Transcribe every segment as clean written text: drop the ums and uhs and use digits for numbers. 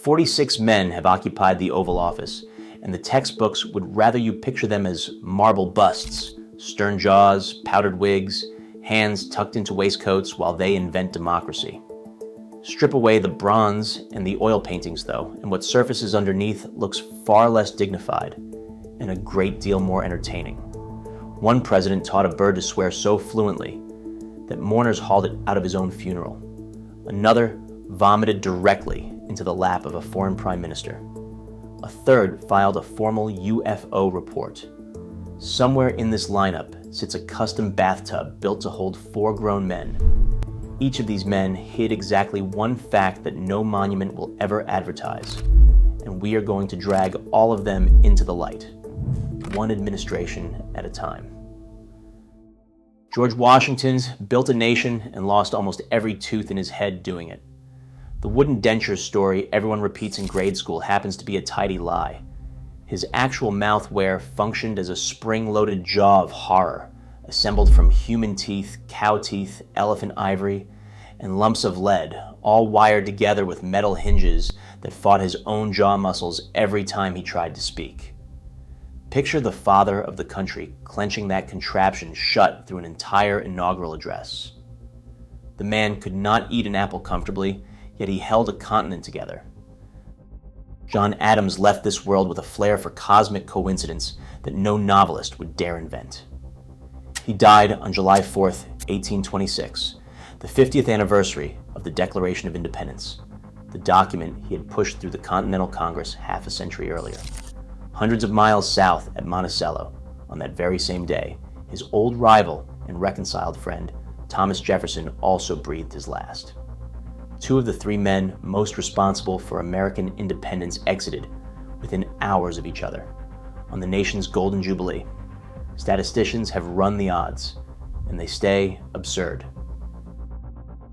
46 men have occupied the Oval Office, and the textbooks would rather you picture them as marble busts, stern jaws, powdered wigs, hands tucked into waistcoats while they invent democracy. Strip away the bronze and the oil paintings, though, and what surfaces underneath looks far less dignified and a great deal more entertaining. One president taught a bird to swear so fluently that mourners hauled it out of his own funeral. Another vomited directly into the lap of a foreign prime minister. A third filed a formal UFO report. Somewhere in this lineup sits a custom bathtub built to hold 4 grown men. Each of these men hid exactly one fact that no monument will ever advertise, and we are going to drag all of them into the light, one administration at a time. George Washington built a nation and lost almost every tooth in his head doing it. The wooden dentures story everyone repeats in grade school happens to be a tidy lie. His actual mouthwear functioned as a spring-loaded jaw of horror, assembled from human teeth, cow teeth, elephant ivory, and lumps of lead, all wired together with metal hinges that fought his own jaw muscles every time he tried to speak. Picture the father of the country clenching that contraption shut through an entire inaugural address. The man could not eat an apple comfortably, yet he held a continent together. John Adams left this world with a flair for cosmic coincidence that no novelist would dare invent. He died on July 4th, 1826, the 50th anniversary of the Declaration of Independence, the document he had pushed through the Continental Congress half a century earlier. Hundreds of miles south at Monticello, on that very same day, his old rival and reconciled friend, Thomas Jefferson, also breathed his last. 2 of the 3 men most responsible for American independence exited within hours of each other on the nation's Golden Jubilee. Statisticians have run the odds, and they stay absurd.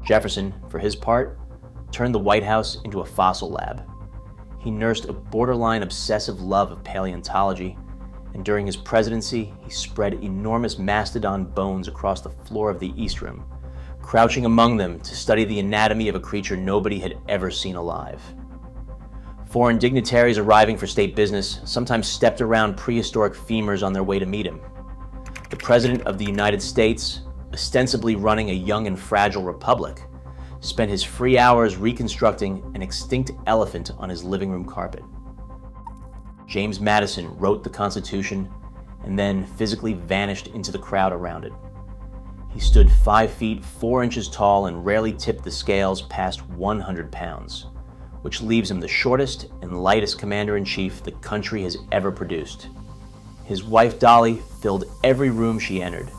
Jefferson, for his part, turned the White House into a fossil lab. He nursed a borderline obsessive love of paleontology, and during his presidency, he spread enormous mastodon bones across the floor of the East Room, crouching among them to study the anatomy of a creature nobody had ever seen alive. Foreign dignitaries arriving for state business sometimes stepped around prehistoric femurs on their way to meet him. The President of the United States, ostensibly running a young and fragile republic, spent his free hours reconstructing an extinct elephant on his living room carpet. James Madison wrote the Constitution and then physically vanished into the crowd around it. He stood 5 feet 4 inches tall and rarely tipped the scales past 100 pounds, which leaves him the shortest and lightest commander-in-chief the country has ever produced. His wife Dolly filled every room she entered.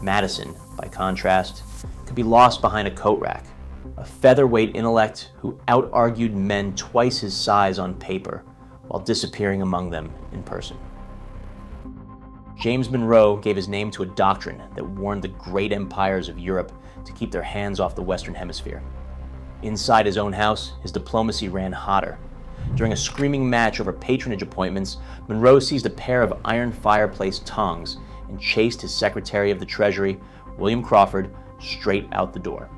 Madison, by contrast, could be lost behind a coat rack, a featherweight intellect who out-argued men twice his size on paper while disappearing among them in person. James Monroe gave his name to a doctrine that warned the great empires of Europe to keep their hands off the Western Hemisphere. Inside his own house, his diplomacy ran hotter. During a screaming match over patronage appointments, Monroe seized a pair of iron fireplace tongs and chased his Secretary of the Treasury, William Crawford, straight out the door.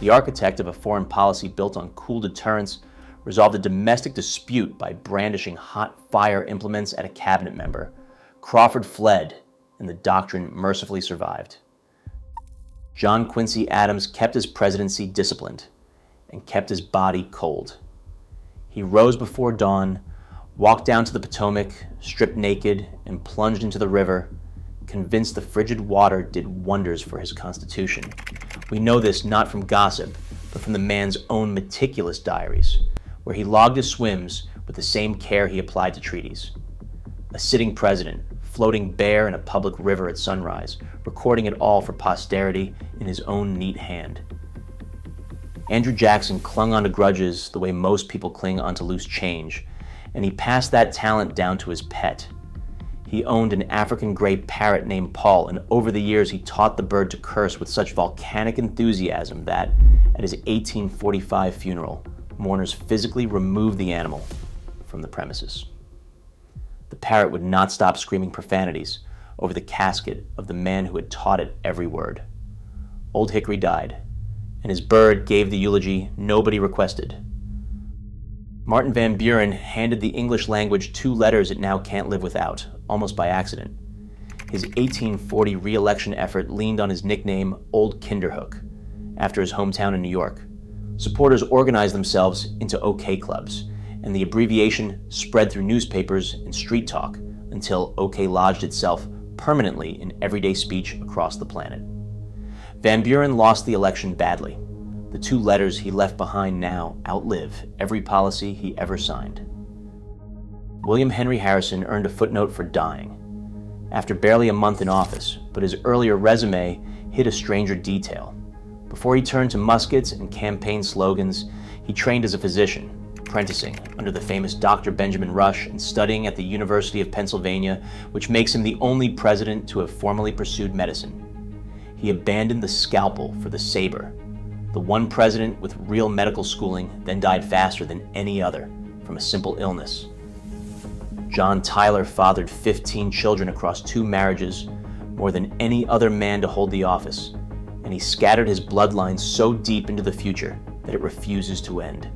The architect of a foreign policy built on cool deterrence resolved a domestic dispute by brandishing hot fire implements at a cabinet member. Crawford fled, and the doctrine mercifully survived. John Quincy Adams kept his presidency disciplined and kept his body cold. He rose before dawn, walked down to the Potomac, stripped naked, and plunged into the river, convinced the frigid water did wonders for his constitution. We know this not from gossip, but from the man's own meticulous diaries, where he logged his swims with the same care he applied to treaties. A sitting president, floating bare in a public river at sunrise, recording it all for posterity in his own neat hand. Andrew Jackson clung onto grudges the way most people cling onto loose change, and he passed that talent down to his pet. He owned an African gray parrot named Paul, and over the years he taught the bird to curse with such volcanic enthusiasm that, at his 1845 funeral, mourners physically removed the animal from the premises. The parrot would not stop screaming profanities over the casket of the man who had taught it every word. Old Hickory died, and his bird gave the eulogy nobody requested. Martin Van Buren handed the English language two letters it now can't live without, almost by accident. His 1840 re-election effort leaned on his nickname Old Kinderhook, after his hometown in New York. Supporters organized themselves into OK clubs, and the abbreviation spread through newspapers and street talk until OK lodged itself permanently in everyday speech across the planet. Van Buren lost the election badly. The two letters he left behind now outlive every policy he ever signed. William Henry Harrison earned a footnote for dying, after barely a month in office, but his earlier resume hid a stranger detail. Before he turned to muskets and campaign slogans, he trained as a physician, apprenticing under the famous Dr. Benjamin Rush and studying at the University of Pennsylvania, which makes him the only president to have formally pursued medicine. He abandoned the scalpel for the saber. The one president with real medical schooling then died faster than any other from a simple illness. John Tyler fathered 15 children across 2 marriages, more than any other man to hold the office, and he scattered his bloodline so deep into the future that it refuses to end.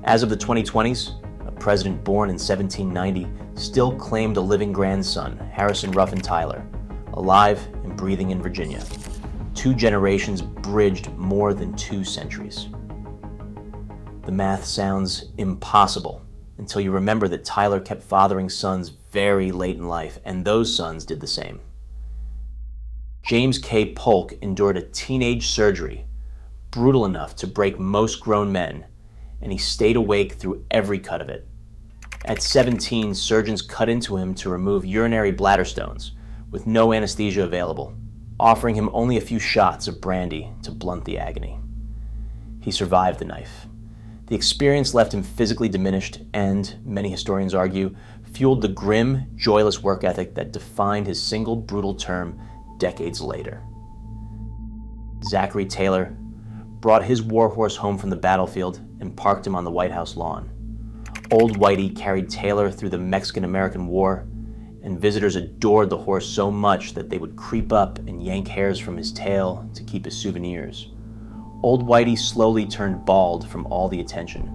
As of the 2020s, a president born in 1790 still claimed a living grandson, Harrison Ruffin Tyler, alive and breathing in Virginia. 2 generations bridged more than 2 centuries. The math sounds impossible until you remember that Tyler kept fathering sons very late in life, and those sons did the same. James K. Polk endured a teenage surgery, brutal enough to break most grown men, and he stayed awake through every cut of it. At 17, surgeons cut into him to remove urinary bladder stones, with no anesthesia available, offering him only a few shots of brandy to blunt the agony. He survived the knife. The experience left him physically diminished and, many historians argue, fueled the grim, joyless work ethic that defined his single brutal term decades later. Zachary Taylor brought his warhorse home from the battlefield and parked him on the White House lawn. Old Whitey carried Taylor through the Mexican-American War, and visitors adored the horse so much that they would creep up and yank hairs from his tail to keep as souvenirs. Old Whitey slowly turned bald from all the attention.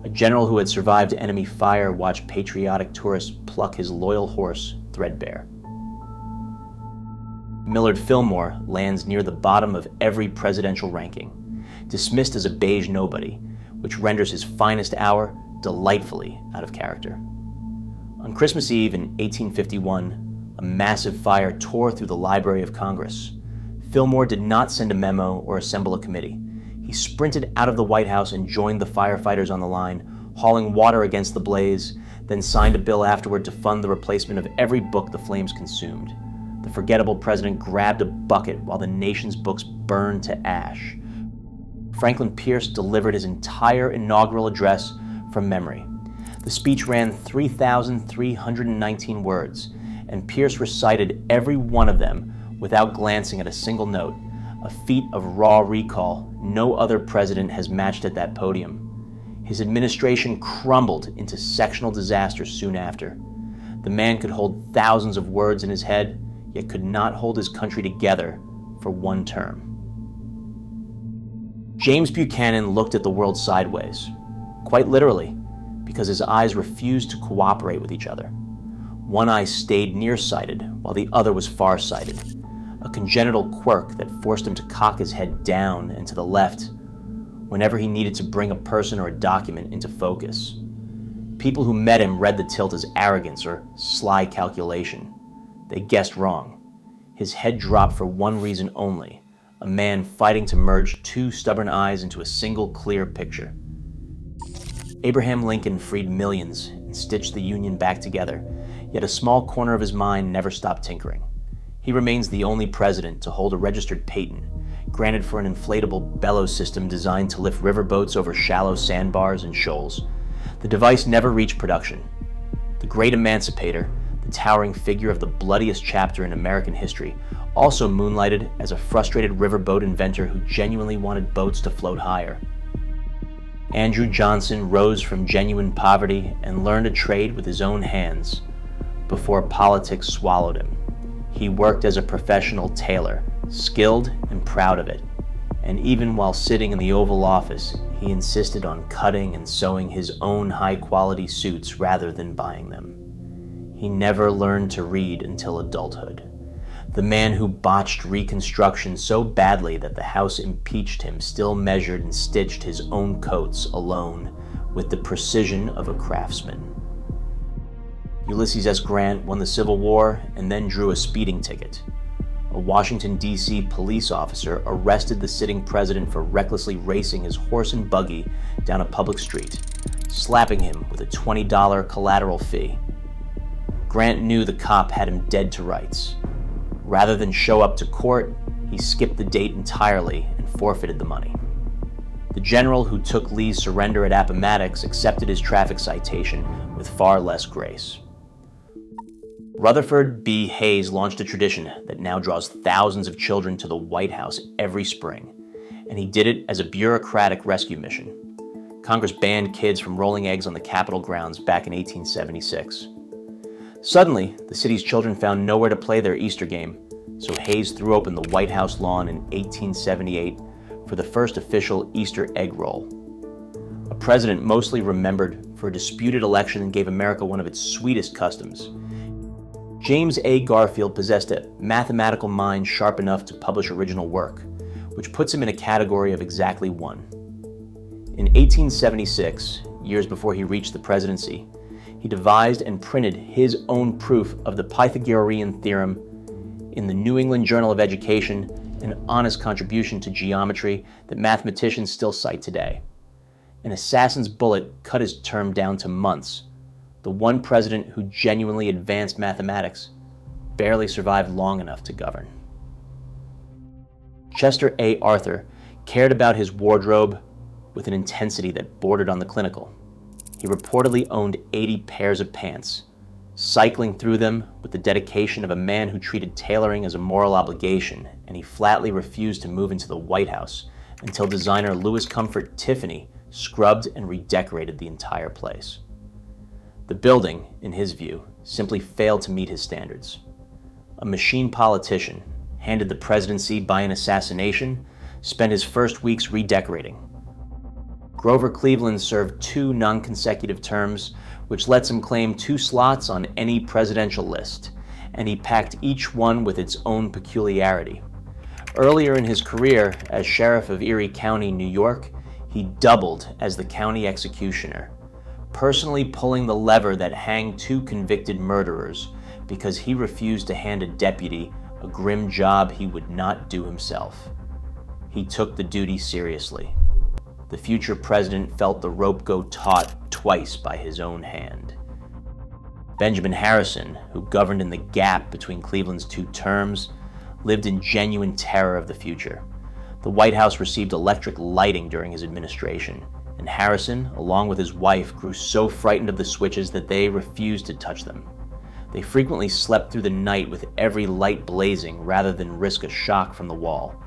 A general who had survived enemy fire watched patriotic tourists pluck his loyal horse threadbare. Millard Fillmore lands near the bottom of every presidential ranking, dismissed as a beige nobody, which renders his finest hour delightfully out of character. On Christmas Eve in 1851, a massive fire tore through the Library of Congress. Fillmore did not send a memo or assemble a committee. He sprinted out of the White House and joined the firefighters on the line, hauling water against the blaze, then signed a bill afterward to fund the replacement of every book the flames consumed. The forgettable president grabbed a bucket while the nation's books burned to ash. Franklin Pierce delivered his entire inaugural address from memory. The speech ran 3,319 words, and Pierce recited every one of them without glancing at a single note, a feat of raw recall no other president has matched at that podium. His administration crumbled into sectional disaster soon after. The man could hold thousands of words in his head, yet could not hold his country together for one term. James Buchanan looked at the world sideways, quite literally, because his eyes refused to cooperate with each other. One eye stayed nearsighted while the other was farsighted, a congenital quirk that forced him to cock his head down and to the left whenever he needed to bring a person or a document into focus. People who met him read the tilt as arrogance or sly calculation. They guessed wrong. His head dropped for one reason only, a man fighting to merge 2 stubborn eyes into a single clear picture. Abraham Lincoln freed millions and stitched the Union back together, yet a small corner of his mind never stopped tinkering. He remains the only president to hold a registered patent, granted for an inflatable bellows system designed to lift riverboats over shallow sandbars and shoals. The device never reached production. The great emancipator, the towering figure of the bloodiest chapter in American history, also moonlighted as a frustrated riverboat inventor who genuinely wanted boats to float higher. Andrew Johnson rose from genuine poverty and learned a trade with his own hands before politics swallowed him. He worked as a professional tailor, skilled and proud of it, And even while sitting in the Oval Office, he insisted on cutting and sewing his own high-quality suits rather than buying them. He never learned to read until adulthood. The man who botched Reconstruction so badly that the House impeached him still measured and stitched his own coats alone with the precision of a craftsman. Ulysses S. Grant won the Civil War and then drew a speeding ticket. A Washington, D.C. police officer arrested the sitting president for recklessly racing his horse and buggy down a public street, slapping him with a $20 collateral fee. Grant knew the cop had him dead to rights. Rather than show up to court, he skipped the date entirely and forfeited the money. The general who took Lee's surrender at Appomattox accepted his traffic citation with far less grace. Rutherford B. Hayes launched a tradition that now draws thousands of children to the White House every spring, and he did it as a bureaucratic rescue mission. Congress banned kids from rolling eggs on the Capitol grounds back in 1876. Suddenly, the city's children found nowhere to play their Easter game, so Hayes threw open the White House lawn in 1878 for the first official Easter egg roll. A president mostly remembered for a disputed election that gave America one of its sweetest customs. James A. Garfield possessed a mathematical mind sharp enough to publish original work, which puts him in a category of exactly one. In 1876, years before he reached the presidency, he devised and printed his own proof of the Pythagorean theorem in the New England Journal of Education, an honest contribution to geometry that mathematicians still cite today. An assassin's bullet cut his term down to months. The one president who genuinely advanced mathematics barely survived long enough to govern. Chester A. Arthur cared about his wardrobe with an intensity that bordered on the clinical. He reportedly owned 80 pairs of pants, cycling through them with the dedication of a man who treated tailoring as a moral obligation, and he flatly refused to move into the White House until designer Louis Comfort Tiffany scrubbed and redecorated the entire place. The building, in his view, simply failed to meet his standards. A machine politician, handed the presidency by an assassination, spent his first weeks redecorating. Grover Cleveland served 2 non-consecutive terms, which lets him claim 2 slots on any presidential list, and he packed each one with its own peculiarity. Earlier in his career as sheriff of Erie County, New York, he doubled as the county executioner, personally pulling the lever that hanged 2 convicted murderers because he refused to hand a deputy a grim job he would not do himself. He took the duty seriously. The future president felt the rope go taut twice by his own hand. Benjamin Harrison, who governed in the gap between Cleveland's 2 terms, lived in genuine terror of the future. The White House received electric lighting during his administration, and Harrison, along with his wife, grew so frightened of the switches that they refused to touch them. They frequently slept through the night with every light blazing rather than risk a shock from the wall.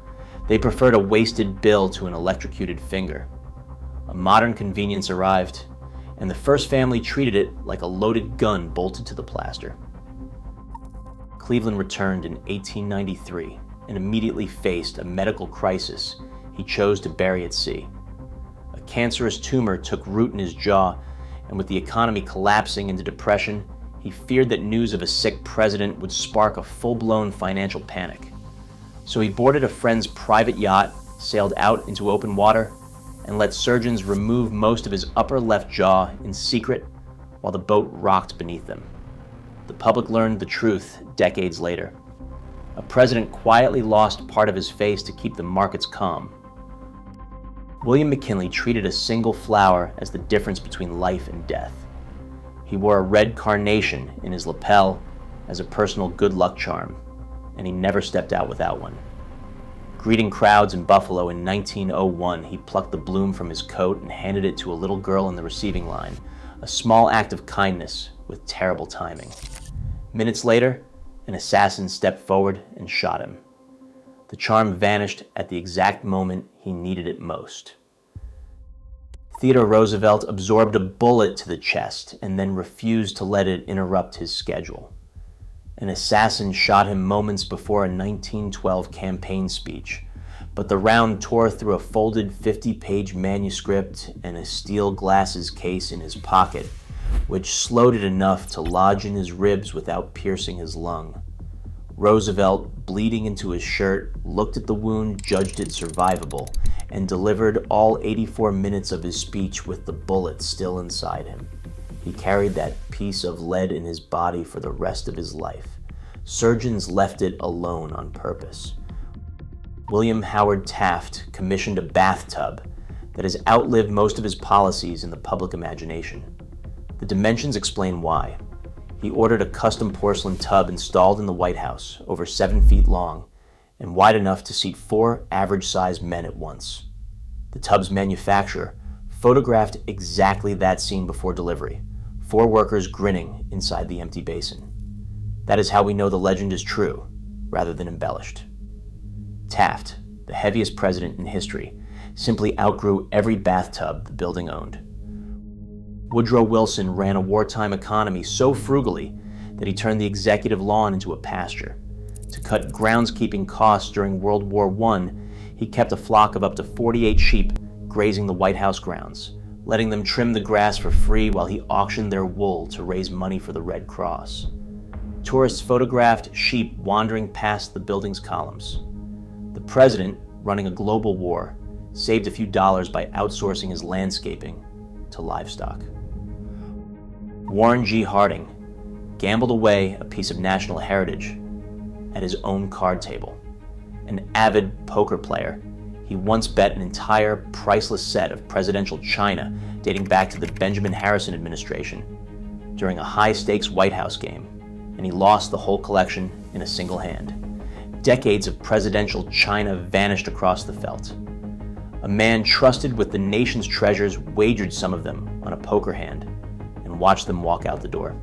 They preferred a wasted bill to an electrocuted finger. A modern convenience arrived, and the first family treated it like a loaded gun bolted to the plaster. Cleveland returned in 1893 and immediately faced a medical crisis he chose to bury at sea. A cancerous tumor took root in his jaw, and with the economy collapsing into depression, he feared that news of a sick president would spark a full-blown financial panic. So he boarded a friend's private yacht, sailed out into open water, and let surgeons remove most of his upper left jaw in secret while the boat rocked beneath them. The public learned the truth decades later. A president quietly lost part of his face to keep the markets calm. William McKinley treated a single flower as the difference between life and death. He wore a red carnation in his lapel as a personal good luck charm, and he never stepped out without one. Greeting crowds in Buffalo in 1901, he plucked the bloom from his coat and handed it to a little girl in the receiving line, a small act of kindness with terrible timing. Minutes later, an assassin stepped forward and shot him. The charm vanished at the exact moment he needed it most. Theodore Roosevelt absorbed a bullet to the chest and then refused to let it interrupt his schedule. An assassin shot him moments before a 1912 campaign speech, but the round tore through a folded 50-page manuscript and a steel glasses case in his pocket, which slowed it enough to lodge in his ribs without piercing his lung. Roosevelt, bleeding into his shirt, looked at the wound, judged it survivable, and delivered all 84 minutes of his speech with the bullet still inside him. He carried that piece of lead in his body for the rest of his life. Surgeons left it alone on purpose. William Howard Taft commissioned a bathtub that has outlived most of his policies in the public imagination. The dimensions explain why. He ordered a custom porcelain tub installed in the White House, over 7 feet long, and wide enough to seat 4 average-sized men at once. The tub's manufacturer photographed exactly that scene before delivery, 4 workers grinning inside the empty basin. That is how we know the legend is true, rather than embellished. Taft, the heaviest president in history, simply outgrew every bathtub the building owned. Woodrow Wilson ran a wartime economy so frugally that he turned the executive lawn into a pasture. To cut groundskeeping costs during World War I, he kept a flock of up to 48 sheep grazing the White House grounds, letting them trim the grass for free while he auctioned their wool to raise money for the Red Cross. Tourists photographed sheep wandering past the building's columns. The president, running a global war, saved a few dollars by outsourcing his landscaping to livestock. Warren G. Harding gambled away a piece of national heritage at his own card table. An avid poker player, he once bet an entire priceless set of presidential china dating back to the Benjamin Harrison administration during a high-stakes White House game, and he lost the whole collection in a single hand. Decades of presidential china vanished across the felt. A man trusted with the nation's treasures wagered some of them on a poker hand and watched them walk out the door.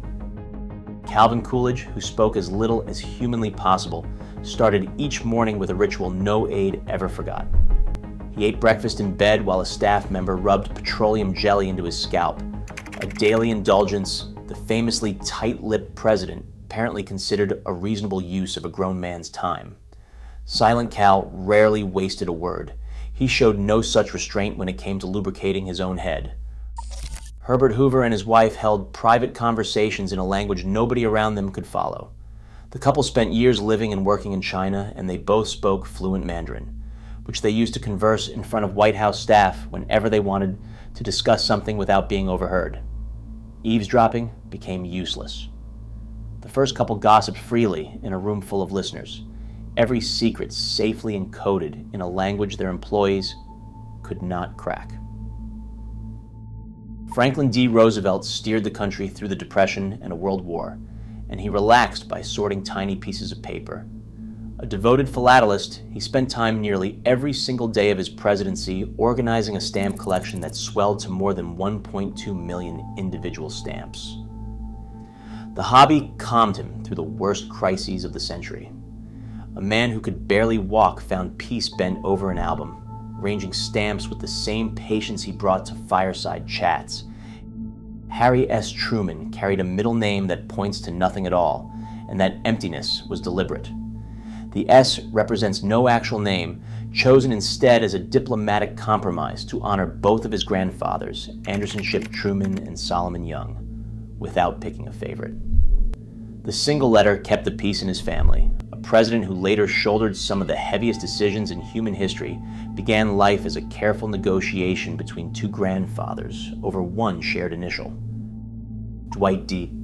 Calvin Coolidge, who spoke as little as humanly possible, started each morning with a ritual no aide ever forgot. He ate breakfast in bed while a staff member rubbed petroleum jelly into his scalp, a daily indulgence the famously tight-lipped president apparently considered a reasonable use of a grown man's time. Silent Cal rarely wasted a word. He showed no such restraint when it came to lubricating his own head. Herbert Hoover and his wife held private conversations in a language nobody around them could follow. The couple spent years living and working in China, and they both spoke fluent Mandarin, which they used to converse in front of White House staff whenever they wanted to discuss something without being overheard. Eavesdropping became useless. The first couple gossiped freely in a room full of listeners, every secret safely encoded in a language their employees could not crack. Franklin D. Roosevelt steered the country through the Depression and a world war, and he relaxed by sorting tiny pieces of paper. A devoted philatelist, he spent time nearly every single day of his presidency organizing a stamp collection that swelled to more than 1.2 million individual stamps. The hobby calmed him through the worst crises of the century. A man who could barely walk found peace bent over an album, arranging stamps with the same patience he brought to fireside chats. Harry S. Truman carried a middle name that points to nothing at all, and that emptiness was deliberate. The S represents no actual name, chosen instead as a diplomatic compromise to honor both of his grandfathers, Anderson Ship Truman and Solomon Young, without picking a favorite. The single letter kept the peace in his family. A president who later shouldered some of the heaviest decisions in human history began life as a careful negotiation between 2 grandfathers over one shared initial. Dwight D.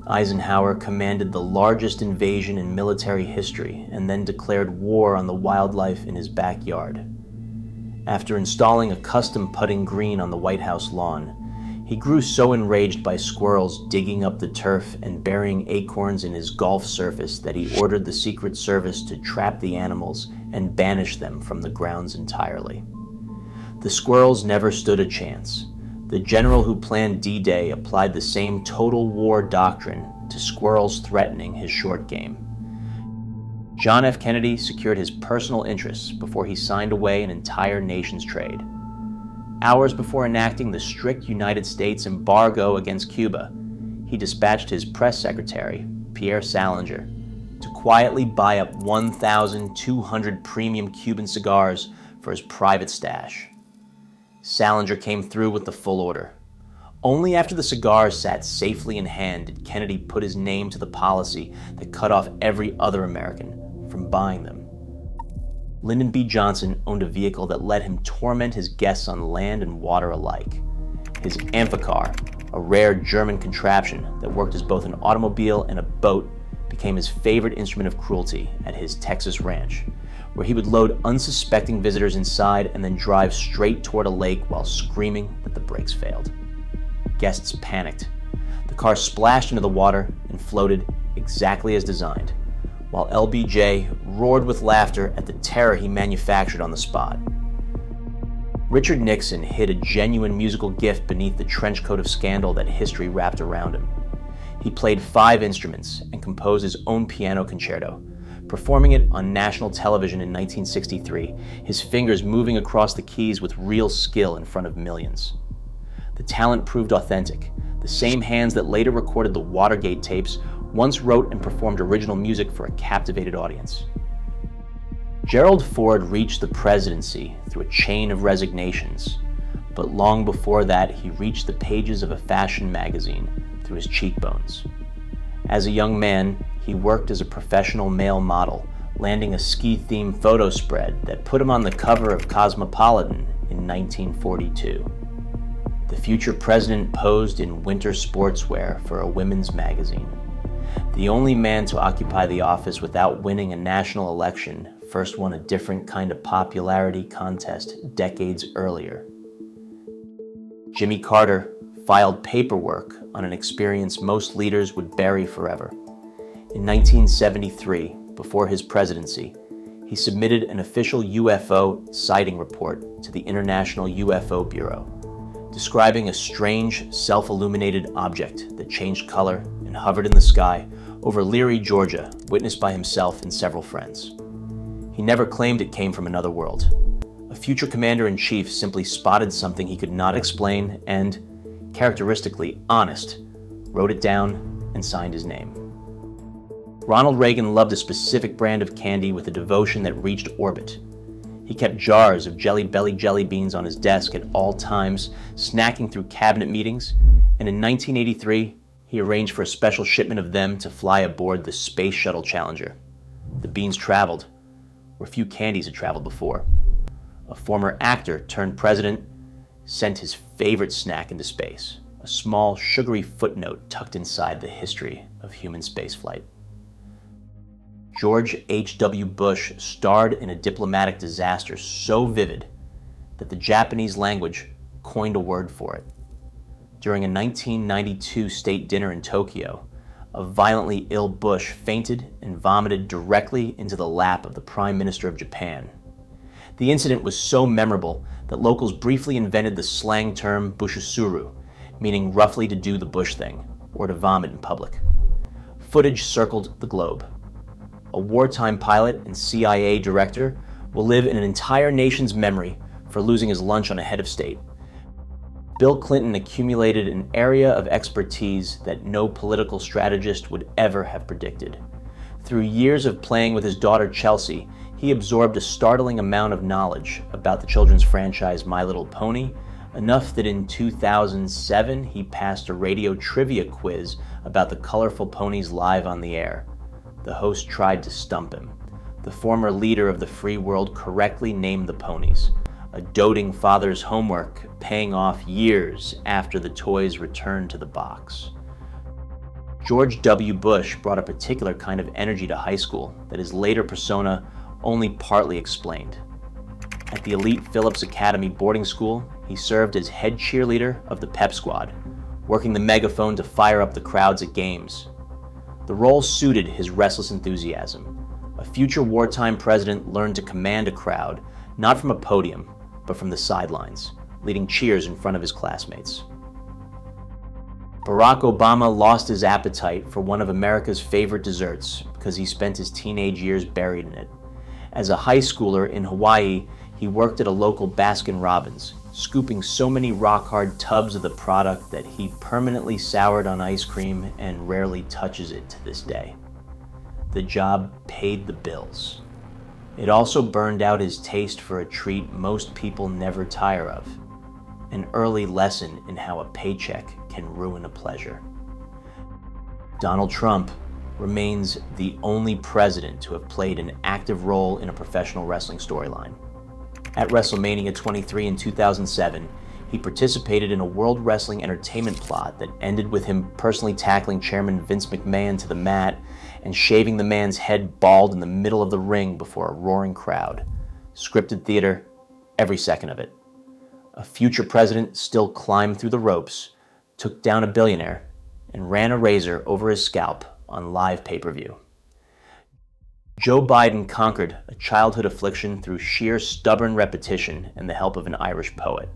Eisenhower commanded the largest invasion in military history and then declared war on the wildlife in his backyard. After installing a custom putting green on the White House lawn, he grew so enraged by squirrels digging up the turf and burying acorns in his golf surface that he ordered the Secret Service to trap the animals and banish them from the grounds entirely. The squirrels never stood a chance. The general who planned D-Day applied the same total war doctrine to squirrels threatening his short game. John F. Kennedy secured his personal interests before he signed away an entire nation's trade. Hours before enacting the strict United States embargo against Cuba, he dispatched his press secretary, Pierre Salinger, to quietly buy up 1,200 premium Cuban cigars for his private stash. Salinger came through with the full order. Only after the cigars sat safely in hand did Kennedy put his name to the policy that cut off every other American from buying them. Lyndon B. Johnson owned a vehicle that let him torment his guests on land and water alike. His Amphicar, a rare German contraption that worked as both an automobile and a boat, became his favorite instrument of cruelty at his Texas ranch, where he would load unsuspecting visitors inside and then drive straight toward a lake while screaming that the brakes failed. Guests panicked. The car splashed into the water and floated exactly as designed, while LBJ roared with laughter at the terror he manufactured on the spot. Richard Nixon hid a genuine musical gift beneath the trench coat of scandal that history wrapped around him. He played 5 instruments and composed his own piano concerto, performing it on national television in 1963, his fingers moving across the keys with real skill in front of millions. The talent proved authentic. The same hands that later recorded the Watergate tapes once wrote and performed original music for a captivated audience. Gerald Ford reached the presidency through a chain of resignations, but long before that, he reached the pages of a fashion magazine through his cheekbones. As a young man, he worked as a professional male model, landing a ski-themed photo spread that put him on the cover of Cosmopolitan in 1942. The future president posed in winter sportswear for a women's magazine. The only man to occupy the office without winning a national election first won a different kind of popularity contest decades earlier. Jimmy Carter filed paperwork on an experience most leaders would bury forever. In 1973, before his presidency, he submitted an official UFO sighting report to the International UFO Bureau, describing a strange, self-illuminated object that changed color and hovered in the sky over Leary, Georgia, witnessed by himself and several friends. He never claimed it came from another world. A future commander-in-chief simply spotted something he could not explain and, characteristically honest, wrote it down and signed his name. Ronald Reagan loved a specific brand of candy with a devotion that reached orbit. He kept jars of Jelly Belly jelly beans on his desk at all times, snacking through cabinet meetings, and in 1983, he arranged for a special shipment of them to fly aboard the Space Shuttle Challenger. The beans traveled where few candies had traveled before. A former actor turned president sent his favorite snack into space, a small, sugary footnote tucked inside the history of human spaceflight. George H.W. Bush starred in a diplomatic disaster so vivid that the Japanese language coined a word for it. During a 1992 state dinner in Tokyo, a violently ill Bush fainted and vomited directly into the lap of the Prime Minister of Japan. The incident was so memorable that locals briefly invented the slang term bushusuru, meaning roughly to do the Bush thing, or to vomit in public. Footage circled the globe. A wartime pilot and CIA director will live in an entire nation's memory for losing his lunch on a head of state. Bill Clinton accumulated an area of expertise that no political strategist would ever have predicted. Through years of playing with his daughter Chelsea, he absorbed a startling amount of knowledge about the children's franchise My Little Pony, enough that in 2007 he passed a radio trivia quiz about the colorful ponies live on the air. The host tried to stump him. The former leader of the free world correctly named the ponies, a doting father's homework paying off years after the toys returned to the box. George W. Bush brought a particular kind of energy to high school that his later persona only partly explained. At the elite Phillips Academy boarding school, he served as head cheerleader of the pep squad, working the megaphone to fire up the crowds at games. The role suited his restless enthusiasm. A future wartime president learned to command a crowd, not from a podium, but from the sidelines, leading cheers in front of his classmates. Barack Obama lost his appetite for one of America's favorite desserts because he spent his teenage years buried in it. As a high schooler in Hawaii, he worked at a local Baskin-Robbins, scooping so many rock-hard tubs of the product that he permanently soured on ice cream and rarely touches it to this day. the job paid the bills. It also burned out his taste for a treat most people never tire of, an early lesson in how a paycheck can ruin a pleasure. Donald Trump remains the only president to have played an active role in a professional wrestling storyline. At WrestleMania 23 in 2007, he participated in a World Wrestling Entertainment plot that ended with him personally tackling Chairman Vince McMahon to the mat and shaving the man's head bald in the middle of the ring before a roaring crowd. Scripted theater, every second of it. A future president still climbed through the ropes, took down a billionaire, and ran a razor over his scalp on live pay-per-view. Joe Biden conquered a childhood affliction through sheer stubborn repetition and the help of an Irish poet.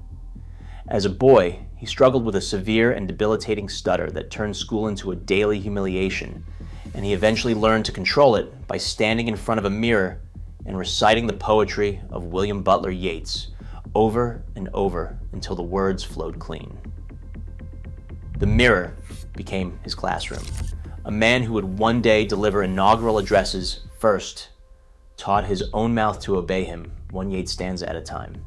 As a boy, he struggled with a severe and debilitating stutter that turned school into a daily humiliation, and he eventually learned to control it by standing in front of a mirror and reciting the poetry of William Butler Yeats over and over until the words flowed clean. The mirror became his classroom. A man who would one day deliver inaugural addresses first taught his own mouth to obey him, one Yeats stanza at a time.